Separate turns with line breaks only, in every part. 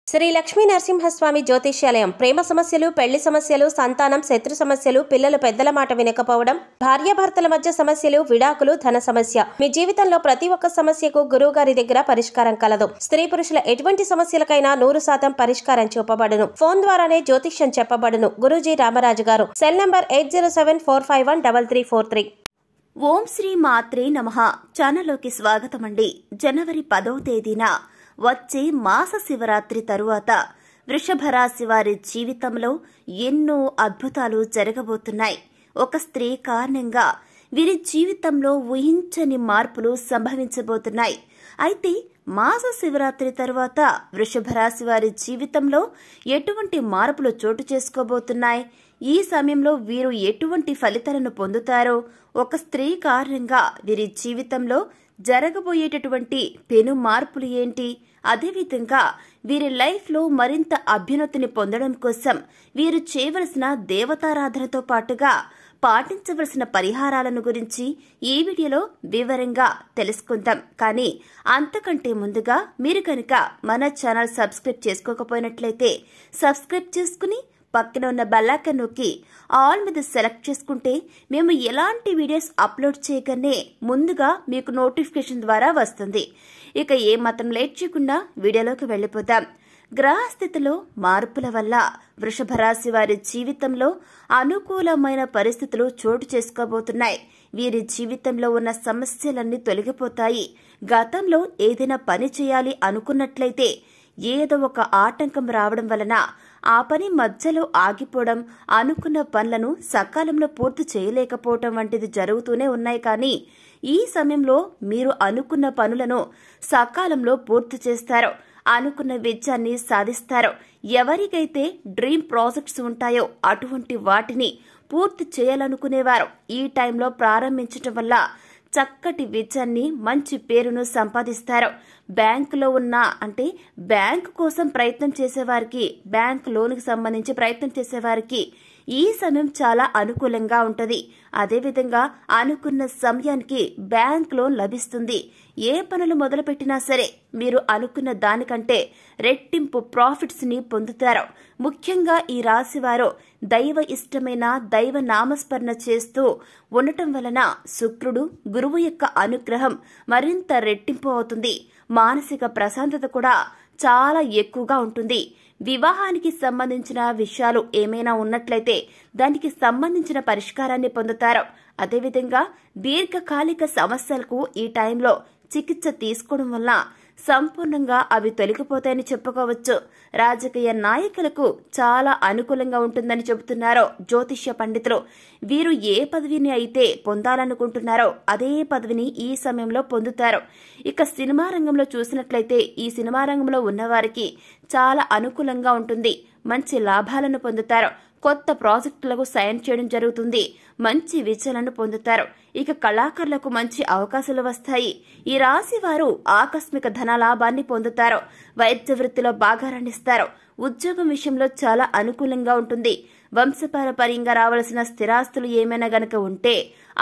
శ్రీ లక్ష్మీ నరసింహస్వామి జ్యోతిష్యాలయం ప్రేమ సమస్యలు, పెళ్లి సమస్యలు, సంతానం, శత్రు సమస్యలు, పిల్లలు పెద్దల మాట వినకపోవడం, భార్యాభర్తల మధ్య సమస్యలు, విడాకులు, ధన సమస్య. మీ జీవితంలో ప్రతి ఒక్క సమస్యకు గురువు గారి దగ్గర పరిష్కారం కలదు. స్త్రీ పురుషుల ఎటువంటి సమస్యలకైనా 100% పరిష్కారం చూపబడును. ఫోన్ ద్వారానే జ్యోతిష్యం చెప్పబడును. గురూజీ రామరాజు గారు. Cell number 8074513343.
ఓం శ్రీ మాత్రే నమః. ఛానల్లోకి స్వాగతమండి. జనవరి 10వ తేదీన వచ్చే మాస శివరాత్రి తరువాత వృషభ రాశి వారి జీవితంలో ఎన్నో అద్భుతాలు జరగబోతున్నాయి. ఒక స్త్రీ కారణంగా వీరి జీవితంలో ఊహించని మార్పులు సంభవించబోతున్నాయి. అయితే మాస శివరాత్రి తరువాత వృషభ రాశి వారి జీవితంలో ఎటువంటి మార్పులు చోటు చేసుకోబోతున్నాయి, ఈ సమయంలో వీరు ఎటువంటి ఫలితాలను పొందుతారో, ఒక స్త్రీ కారణంగా వీరి జీవితంలో జరగబోయేటటువంటి పెను మార్పులు ఏంటి, అదేవిధంగా వీరి లైఫ్లో మరింత అభ్యున్నతిని పొందడం కోసం వీరు చేయవలసిన దేవతారాధనతో పాటుగా పాటించవలసిన పరిహారాలను గురించి ఈ వీడియోలో వివరంగా తెలుసుకుందాం. కానీ అంతకంటే ముందుగా మీరు కనుక మన ఛానల్ సబ్స్క్రైబ్ చేసుకోకపోయినట్లయితే సబ్స్క్రైబ్ చేసుకుని పక్కన ఉన్న బెల్ ఐకాన్ నొక్కి ఆల్ మీద సెలెక్ట్ చేసుకుంటే మేము ఎలాంటి వీడియోస్ అప్లోడ్ చేయగానే ముందుగా మీకు నోటిఫికేషన్ ద్వారా వస్తుంది. ఇక ఏ మాత్రం లేట్ చేయకుండా వీడియోలోకి వెళ్ళిపోదాం. గ్రహస్థితిలో మార్పుల వల్ల వృషభ రాశి వారి జీవితంలో అనుకూలమైన పరిస్థితులు చోటు చేసుకోబోతున్నాయి. వీరి జీవితంలో ఉన్న సమస్యలన్నీ తొలగిపోతాయి. గతంలో ఏదైనా పని చేయాలి అనుకున్నట్లయితే ఏదో ఒక ఆటంకం రావడం వలన ఆ పని మధ్యలో ఆగిపోవడం, అనుకున్న పనులను సకాలంలో పూర్తి చేయలేకపోవటం వంటిది జరుగుతూనే ఉన్నాయి. కానీ ఈ సమయంలో మీరు అనుకున్న పనులను సకాలంలో పూర్తి చేస్తారు. అనుకున్న విజయాన్ని సాధిస్తారు. ఎవరికైతే డ్రీమ్ ప్రాజెక్ట్స్ ఉంటాయో అటువంటి వాటిని పూర్తి చేయాలనుకునేవారు ఈ టైంలో ప్రారంభించటం వల్ల చక్కటి విజయాన్ని, మంచి పేరును సంపాదిస్తారు. బ్యాంకులో ఉన్న బ్యాంకు కోసం ప్రయత్నం చేసేవారికి, బ్యాంక్ లోన్కి సంబంధించి ప్రయత్నం చేసేవారికి ఈ సమయం చాలా అనుకూలంగా ఉంటుంది. అదేవిధంగా అనుకున్న సమయానికి బ్యాంక్ లోన్ లభిస్తుంది. ఏ పనులు మొదలుపెట్టినా సరే మీరు అనుకున్న దానికంటే రెట్టింపు ప్రాఫిట్స్ ని పొందుతారు. ముఖ్యంగా ఈ రాశి వారు దైవ ఇష్టమైన దైవ నామస్మరణ చేస్తూ ఉండటం వలన శుక్రుడు, గురువు యొక్క అనుగ్రహం మరింత రెట్టింపు అవుతుంది. మానసిక ప్రశాంతత కూడా చాలా ఎక్కువగా ఉంటుంది. వివాహానికి సంబంధించిన విషయాలు ఏమైనా ఉన్నట్లయితే దానికి సంబంధించిన పరిష్కారాన్ని పొందుతారు. అదేవిధంగా దీర్ఘకాలిక సమస్యలకు ఈ టైంలో చికిత్స తీసుకోవడం వల్ల సంపూర్ణంగా అవి తొలగిపోతాయని చెప్పుకోవచ్చు. రాజకీయ నాయకులకు చాలా అనుకూలంగా ఉంటుందని చెబుతున్నారు జ్యోతిష్య పండితులు. వీరు ఏ పదవిని అయితే పొందాలనుకుంటున్నారో అదే పదవిని ఈ సమయంలో పొందుతారు. ఇక సినిమా రంగంలో చూసినట్లయితే ఈ సినిమా రంగంలో ఉన్నవారికి చాలా అనుకూలంగా ఉంటుంది. మంచి లాభాలను పొందుతారు. కొత్త ప్రాజెక్టులకు సైన్ చేయడం జరుగుతుంది. మంచి విజయాలను పొందుతారు. ఇక కళాకారులకు మంచి అవకాశాలు వస్తాయి. ఈ రాశి వారు ఆకస్మిక ధన లాభాన్ని పొందుతారు. వైద్య వృత్తిలో బాగా రాణిస్తారు. ఉద్యోగం విషయంలో చాలా అనుకూలంగా ఉంటుంది. వంశపారపర్యంగా రావాల్సిన స్థిరాస్తులు ఏమైనా గనక ఉంటే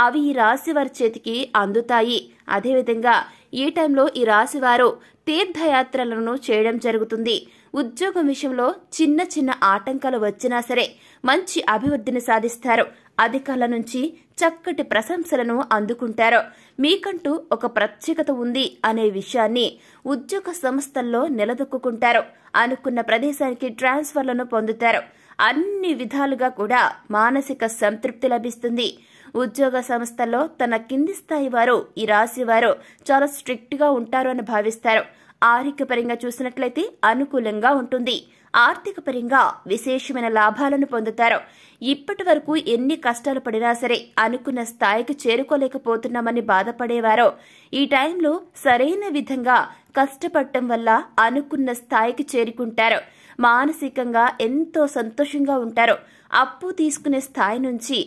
అవి ఈ రాశి వారి చేతికి అందుతాయి. అదేవిధంగా ఈ టైంలో ఈ రాశి వారు తీర్థయాత్రలను చేయడం జరుగుతుంది. ఉద్యోగం విషయంలో చిన్న చిన్న ఆటంకాలు వచ్చినా సరే మంచి అభివృద్ధిని సాధిస్తారు. అధికారుల నుంచి చక్కటి ప్రశంసలను అందుకుంటారు. మీకంటూ ఒక ప్రత్యేకత ఉంది అనే విషయాన్ని ఉద్యోగ సంస్థల్లో నిలదొక్కుంటారు. అనుకున్న ప్రదేశానికి ట్రాన్స్ఫర్లను పొందుతారు. అన్ని విధాలుగా కూడా మానసిక సంతృప్తి లభిస్తుంది. ఉద్యోగ సంస్థల్లో తన కింది స్థాయి వారు ఈ రాశి వారు చాలా స్ట్రిక్ట్ గా ఉంటారు అని భావిస్తారు. ఆర్థిక పరంగా చూసినట్లయితే అనుకూలంగా ఉంటుంది. ఆర్థిక పరంగా విశేషమైన లాభాలను పొందుతారు. ఇప్పటి వరకు ఎన్ని కష్టాలు పడినా సరే అనుకున్న స్థాయికి చేరుకోలేకపోతున్నామని బాధపడేవారో ఈ టైంలో సరైన విధంగా కష్టపడటం వల్ల అనుకున్న స్థాయికి చేరుకుంటారు. మానసికంగా ఎంతో సంతోషంగా ఉంటారు. అప్పు తీసుకునే స్థాయి నుంచి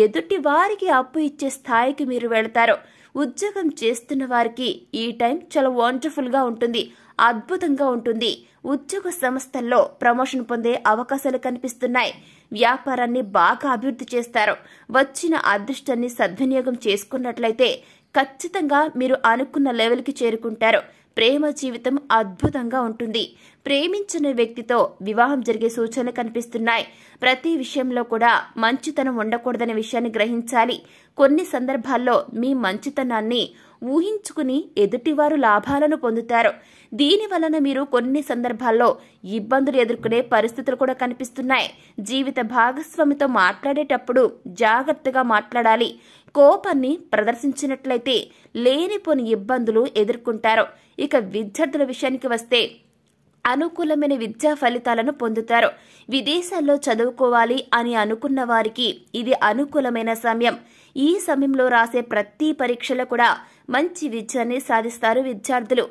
ఎదుటి వారికి అప్పు ఇచ్చే స్థాయికి మీరు వెళతారు. ఉద్యోగం చేస్తున్న వారికి ఈ టైం చాలా వండర్ఫుల్ గా ఉంటుంది. అద్భుతంగా ఉంటుంది. ఉద్యోగ సంస్థల్లో ప్రమోషన్ పొందే అవకాశాలు కనిపిస్తున్నాయి. వ్యాపారాన్ని బాగా అభివృద్ధి చేస్తారు. వచ్చిన అదృష్టాన్ని సద్వినియోగం చేసుకున్నట్లయితే ఖచ్చితంగా మీరు అనుకున్న లెవెల్కి చేరుకుంటారు. ప్రేమ జీవితం అద్భుతంగా ఉంటుంది. ప్రేమించిన వ్యక్తితో వివాహం జరిగే సూచనలు కనిపిస్తున్నాయి. ప్రతి విషయంలో కూడా మంచితనం ఉండకూడదనే విషయాన్ని గ్రహించాలి. కొన్ని సందర్భాల్లో మీ మంచితనాన్ని ఊహించుకుని ఎదుటివారు లాభాలను పొందుతారు. దీని వలన మీరు కొన్ని సందర్భాల్లో ఇబ్బందులు ఎదుర్కొనే పరిస్థితులు కూడా కనిపిస్తున్నాయి. జీవిత భాగస్వామితో మాట్లాడేటప్పుడు జాగ్రత్తగా మాట్లాడాలి. కోపాన్ని ప్రదర్శించినట్లయితే లేనిపోని ఇబ్బందులు ఎదుర్కొంటారు. ఇక విద్యార్థుల విషయానికి వస్తే అనుకూలమైన విద్యా ఫలితాలను పొందుతారు. విదేశాల్లో చదువుకోవాలి అని అనుకున్న వారికి ఇది అనుకూలమైన సమయం. ఈ సమయంలో రాసే ప్రతి పరీక్షలో కూడా మంచి విజయాన్ని సాధిస్తారు విద్యార్థులు.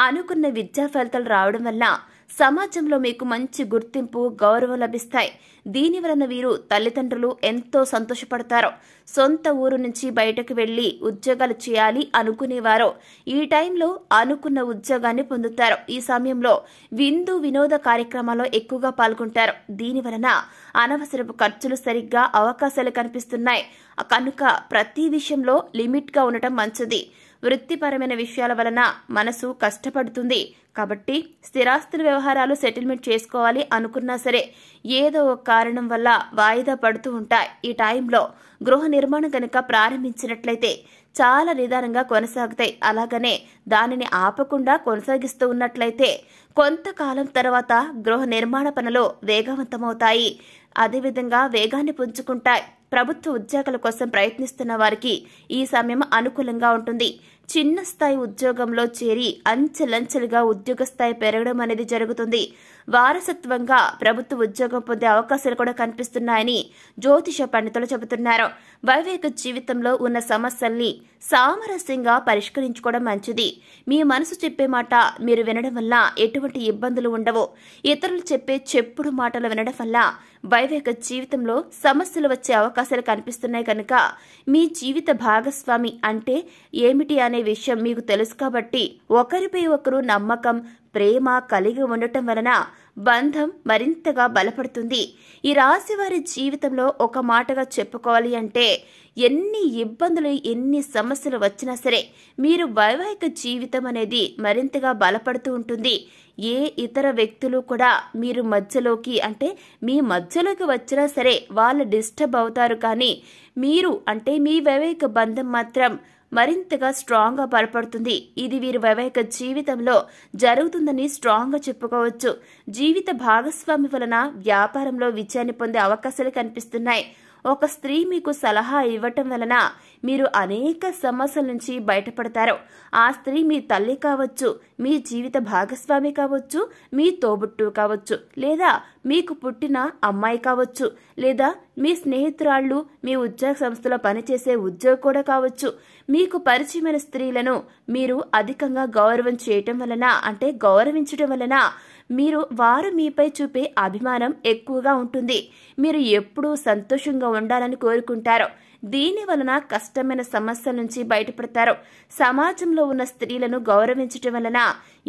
అనుకున్న విద్యా ఫలితాలు రావడం వల్ల సమాజంలో మీకు మంచి గుర్తింపు, గౌరవం లభిస్తాయి. దీని వలన వీరు తల్లిదండ్రులు ఎంతో సంతోషపడతారు. సొంత ఊరు నుంచి బయటకు వెళ్లి ఉద్యోగాలు చేయాలి అనుకునేవారు ఈ టైంలో అనుకున్న ఉద్యోగాన్ని పొందుతారు. ఈ సమయంలో విందు వినోద కార్యక్రమాల్లో ఎక్కువగా పాల్గొంటారు. దీని వలన అనవసరపు ఖర్చులు సరిగ్గా అవకాశాలు కనిపిస్తున్నాయి. కనుక ప్రతి విషయంలో లిమిట్ గా ఉండటం మంచిది. వృత్తిపరమైన విషయాల వలన మనసు కష్టపడుతుంది. కాబట్టి స్థిరాస్తుల వ్యవహారాలు సెటిల్మెంట్ చేసుకోవాలి అనుకున్నా సరే ఏదో ఒక కారణం వల్ల వాయిదా పడుతూ ఉంటాయి. ఈ టైంలో గృహ నిర్మాణం కనుక ప్రారంభించినట్లయితే చాలా నిదానంగా కొనసాగుతాయి. అలాగనే దానిని ఆపకుండా కొనసాగిస్తూ ఉన్నట్లయితే కొంతకాలం తర్వాత గృహ నిర్మాణ పనులు వేగవంతమవుతాయి. అదేవిధంగా వేగాన్ని పుంజుకుంటాయి. ప్రభుత్వ ఉద్యోగాల కోసం ప్రయత్నిస్తున్న వారికి ఈ సమయం అనుకూలంగా ఉంటుంది. చిన్న స్థాయి ఉద్యోగంలో చేరి అంచెలంచెలుగా ఉద్యోగ స్థాయి పెరగడం అనేది జరుగుతుంది. వారసత్వంగా ప్రభుత్వ ఉద్యోగం పొందే అవకాశాలు కూడా కనిపిస్తున్నాయని జ్యోతిష పండితులు చెబుతున్నారు. వైవాహిక జీవితంలో ఉన్న సమస్యల్ని సామరస్యంగా పరిష్కరించుకోవడం మంచిది. మీ మనసు చెప్పే మాట మీరు వినడం వల్ల ఎటువంటి ఇబ్బందులు ఉండవు. ఇతరులు చెప్పే చెప్పుడు మాటలు వినడం వల్ల వైవాహిక జీవితంలో సమస్యలు వచ్చే అవకాశాలు కనిపిస్తున్నాయి. కనుక మీ జీవిత భాగస్వామి అంటే ఏమిటి అనే విషయం మీకు తెలుసు కాబట్టి ఒకరిపై ఒకరు నమ్మకం, ప్రేమ కలిగి ఉండటం వలన బంధం మరింతగా బలపడుతుంది. ఈ రాశి వారి జీవితంలో ఒక మాటగా చెప్పుకోవాలి అంటే ఎన్ని ఇబ్బందులు, ఎన్ని సమస్యలు వచ్చినా సరే మీరు వైవాహిక జీవితం అనేది మరింతగా బలపడుతూ ఉంటుంది. ఏ ఇతర వ్యక్తులు కూడా మీరు మధ్యలోకి అంటే మీ మధ్యలోకి వచ్చినా సరే వాళ్ళు డిస్టర్బ్ అవుతారు. కానీ మీరు అంటే మీ వైవాహిక బంధం మాత్రం మరింతగా స్ట్రాంగ్ గా బలపడుతుంది. ఇది వీరి వైవాహిక జీవితంలో జరుగుతుందని స్ట్రాంగ్ గా చెప్పుకోవచ్చు. జీవిత భాగస్వామి వలన వ్యాపారంలో విజయాన్ని పొందే అవకాశాలు కనిపిస్తున్నాయి. ఒక స్త్రీ మీకు సలహా ఇవ్వటం వలన మీరు అనేక సమస్యల నుంచి బయటపడతారు. ఆ స్త్రీ మీ తల్లి కావచ్చు, మీ జీవిత భాగస్వామి కావచ్చు, మీ తోబుట్టు కావచ్చు, లేదా మీకు పుట్టిన అమ్మాయి కావచ్చు, లేదా మీ స్నేహితురాళ్లు, మీ ఉద్యోగ సంస్థలో పనిచేసే ఉద్యోగి కూడా కావచ్చు. మీకు పరిచయమైన స్త్రీలను మీరు అధికంగా గౌరవం చేయటం వలన అంటే గౌరవించటం వలన వారు మీపై చూపే అభిమానం ఎక్కువగా ఉంటుంది. మీరు ఎప్పుడూ సంతోషంగా ఉండాలని కోరుకుంటారు. దీని వలన కష్టమైన సమస్యల నుంచి బయటపడతారు. సమాజంలో ఉన్న స్త్రీలను గౌరవించటం వలన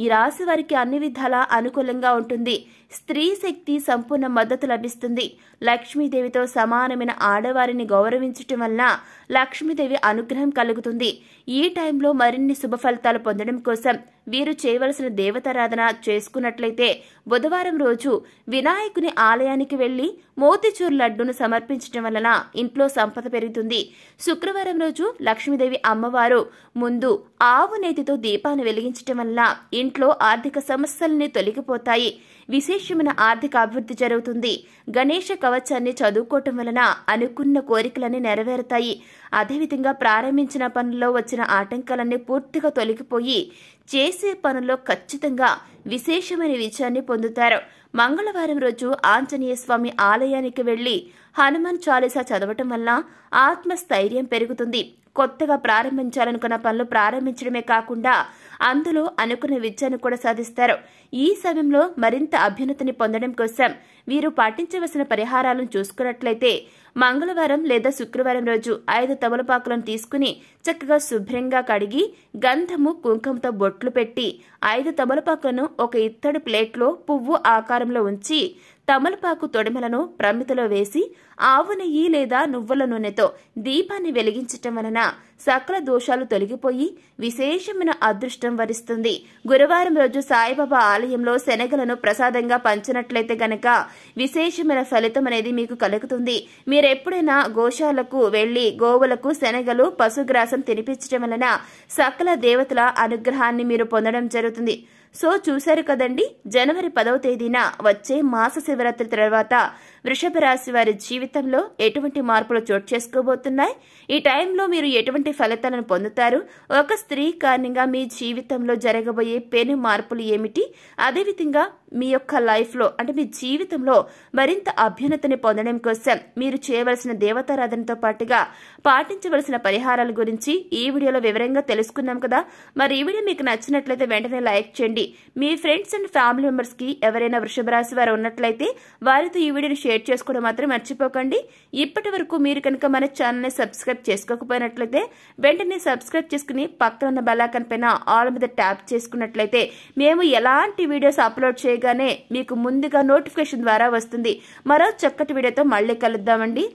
ఈ రాశి వారికి అన్ని విధాలా అనుకూలంగా ఉంటుంది. స్త్రీ శక్తి సంపూర్ణ మద్దతు లభిస్తుంది. లక్ష్మీదేవితో సమానమైన ఆడవారిని గౌరవించటం వలన లక్ష్మీదేవి అనుగ్రహం కలుగుతుంది. ఈ టైంలో మరిన్ని శుభ ఫలితాలు పొందడం కోసం వీరు చేయవలసిన దేవతారాధన చేసుకున్నట్లయితే బుధవారం రోజు వినాయకుని ఆలయానికి వెళ్లి మోతిచూర్ లడ్డూను సమర్పించడం వలన ఇంట్లో సంపద పెరుగుతుంది. శుక్రవారం రోజు లక్ష్మీదేవి అమ్మవారు ముందు ఆవు నేతితో దీపాన్ని వెలిగించటం వలన ఇంట్లో ఆర్థిక సమస్యలన్నీ తొలగిపోతాయి. విశేషమైన ఆర్థిక అభివృద్ధి జరుగుతుంది. గణేష కవచాన్ని చదువుకోవటం వలన అనుకున్న కోరికలన్నీ నెరవేరుతాయి. అదేవిధంగా ప్రారంభించిన పనుల్లో వచ్చిన ఆటంకాలన్నీ పూర్తిగా తొలగిపోయి చేసే పనుల్లో ఖచ్చితంగా విశేషమైన విజయాన్ని పొందుతారు. మంగళవారం రోజు ఆంజనేయ స్వామి ఆలయానికి వెళ్లి హనుమాన్ చాలీసా చదవటం వల్ల ఆత్మస్థైర్యం పెరుగుతుంది. కొత్తగా ప్రారంభించాలనుకున్న పనులు ప్రారంభించడమే కాకుండా అందులో అనుకున్న విజయాన్ని కూడా సాధిస్తారు. ఈ సమయంలో మరింత అభ్యున్నతిని పొందడం కోసం వీరు పాటించవలసిన పరిహారాలను చూసుకున్నట్లయితే మంగళవారం లేదా శుక్రవారం రోజు 5 తమలపాకులను తీసుకుని చక్కగా శుభ్రంగా కడిగి గంధము, కుంకుమతో బొట్లు పెట్టి 5 తమలపాకులను ఒక ఇత్తడి ప్లేట్లో పువ్వు ఆకారంలో ఉంచి తమలపాకు తొడిమలను ప్రమిదలో వేసి ఆవు నెయ్యి లేదా నువ్వుల నూనెతో దీపాన్ని వెలిగించటం వలన సకల దోషాలు తొలగిపోయి విశేషమైన అదృష్టం వరిస్తుంది. గురువారం రోజు సాయిబాబా ఆలయంలో శనగలను ప్రసాదంగా పంచినట్లయితే గనక విశేషమైన ఫలితం అనేది మీకు కలుగుతుంది. మీరెప్పుడైనా గోశాలకు వెళ్లి గోవులకు శనగలు పశుగ్రాసం తినిపించడం వలన సకల దేవతల అనుగ్రహాన్ని మీరు పొందడం జరుగుతుంది. సో చూశారు కదండి, జనవరి 10వ తేదీన వచ్చే మాస శివరాత్రి తర్వాత వృషభ రాశి వారి జీవితంలో ఎటువంటి మార్పులు చోటు చేసుకోబోతున్నాయి, ఈ టైంలో మీరు ఎటువంటి ఫలితాలను పొందుతారు, ఒక స్త్రీ కారణంగా మీ జీవితంలో జరగబోయే పెను మార్పులు ఏమిటి, అదేవిధంగా మీ యొక్క లైఫ్లో అంటే మీ జీవితంలో మరింత అభ్యున్నతిని పొందడం కోసం మీరు చేయవలసిన దేవతారాధనతో పాటుగా పాటించవలసిన పరిహారాల గురించి ఈ వీడియోలో వివరంగా తెలుసుకున్నాం కదా. మరి ఈ వీడియో మీకు నచ్చినట్లయితే వెంటనే లైక్ చేయండి. మీ ఫ్రెండ్స్ అండ్ ఫ్యామిలీ మెంబర్స్ కి ఎవరైనా వృషభ రాశి వారు ఉన్నట్లయితే వారితో ఈ వీడియోని షేర్ చేసుకోవడం మాత్రం మర్చిపోకండి. ఇప్పటి వరకు మీరు కనుక మన ఛానల్ ని సబ్స్క్రైబ్ చేసుకోకపోయినట్లయితే వెంటనే సబ్స్క్రైబ్ చేసుకుని పక్కన ఉన్న బెల్ ఐకాన్ పైన ఆల్ మీద ట్యాప్ చేసుకున్నట్లయితే మేము ఎలాంటి వీడియోస్ అప్లోడ్ చేయగానే మీకు ముందుగా నోటిఫికేషన్ ద్వారా వస్తుంది. మరో చక్కటి వీడియోతో మళ్ళీ కలుద్దామండి.